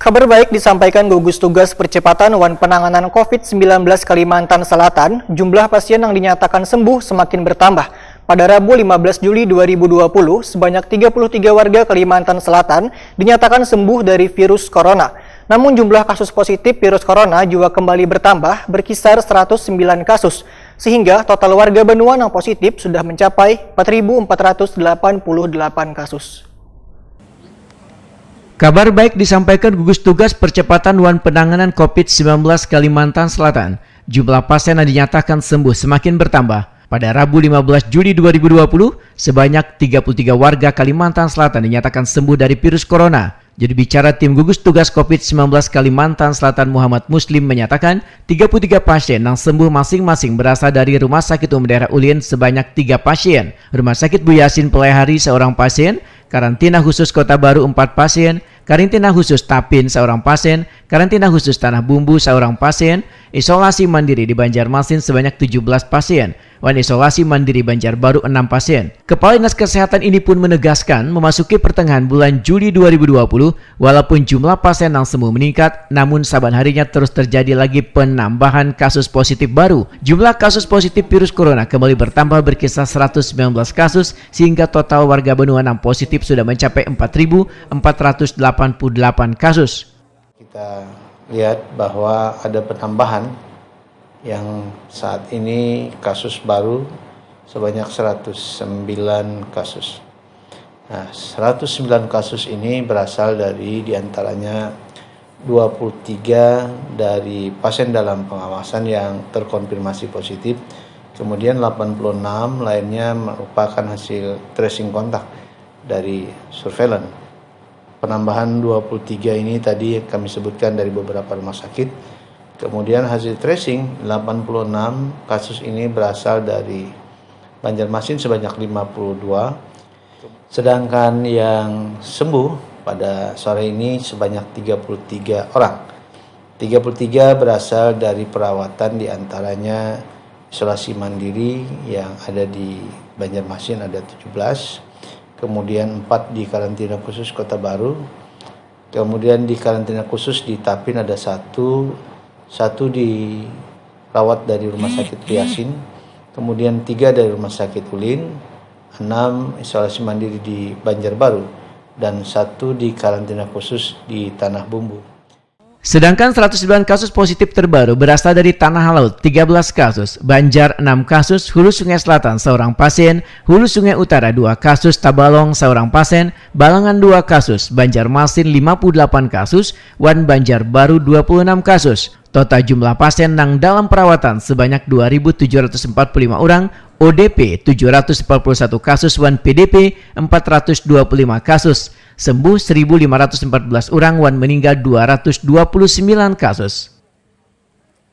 Kabar baik disampaikan gugus tugas percepatan Wan Penanganan COVID-19 Kalimantan Selatan, jumlah pasien yang dinyatakan sembuh semakin bertambah. Pada Rabu 15 Juli 2020, sebanyak 33 warga Kalimantan Selatan dinyatakan sembuh dari virus corona. Namun jumlah kasus positif virus corona juga kembali bertambah, berkisar 109 kasus, sehingga total warga Benua yang positif sudah mencapai 4.488 kasus. Kabar baik disampaikan gugus tugas percepatan Wan Penanganan COVID-19 Kalimantan Selatan. Jumlah pasien yang dinyatakan sembuh semakin bertambah. Pada Rabu 15 Juli 2020, sebanyak 33 warga Kalimantan Selatan dinyatakan sembuh dari virus corona. Juru bicara tim gugus tugas COVID-19 Kalimantan Selatan Muhammad Muslim menyatakan 33 pasien yang sembuh masing-masing berasal dari Rumah Sakit Umum Daerah Ulin sebanyak 3 pasien, Rumah Sakit Bu Yasin Pelehari seorang pasien, karantina khusus Kota Baru 4 pasien, karantina khusus Tapin seorang pasien, karantina khusus Tanah Bumbu seorang pasien, isolasi mandiri di Banjarmasin sebanyak 17 pasien, wan isolasi mandiri Banjarbaru 6 pasien. Kepala Dinas Kesehatan ini pun menegaskan memasuki pertengahan bulan Juli 2020, walaupun jumlah pasien yang sembuh meningkat, namun saban harinya terus terjadi lagi penambahan kasus positif baru. Jumlah kasus positif virus corona kembali bertambah berkisar 119 kasus, sehingga total warga Benua yang positif sudah mencapai 4.488 kasus. Kita lihat bahwa ada penambahan yang saat ini kasus baru sebanyak 109 kasus. Nah, 109 kasus ini berasal dari diantaranya 23 dari pasien dalam pengawasan yang terkonfirmasi positif, kemudian 86 lainnya merupakan hasil tracing kontak dari surveillance. Penambahan 23 ini tadi kami sebutkan dari beberapa rumah sakit. Kemudian hasil tracing 86 kasus ini berasal dari Banjarmasin sebanyak 52. Sedangkan yang sembuh pada sore ini sebanyak 33 orang. 33 berasal dari perawatan, diantaranya isolasi mandiri yang ada di Banjarmasin ada 17. Kemudian 4 di karantina khusus Kota Baru. Kemudian di karantina khusus di Tapin ada 1 dirawat dari Rumah Sakit Bu Yasin, kemudian 3 dari Rumah Sakit Ulin, 6 isolasi mandiri di Banjarbaru, dan 1 di karantina khusus di Tanah Bumbu. Sedangkan 109 kasus positif terbaru berasal dari Tanah Laut 13 kasus, Banjar 6 kasus, Hulu Sungai Selatan seorang pasien, Hulu Sungai Utara 2 kasus, Tabalong seorang pasien, Balangan 2 kasus, Banjarmasin 58 kasus, Wan Banjarbaru 26 kasus. Total jumlah pasien yang dalam perawatan sebanyak 2.745 orang, ODP 741 kasus, wan PDP 425 kasus. Sembuh 1.514 orang, wan meninggal 229 kasus.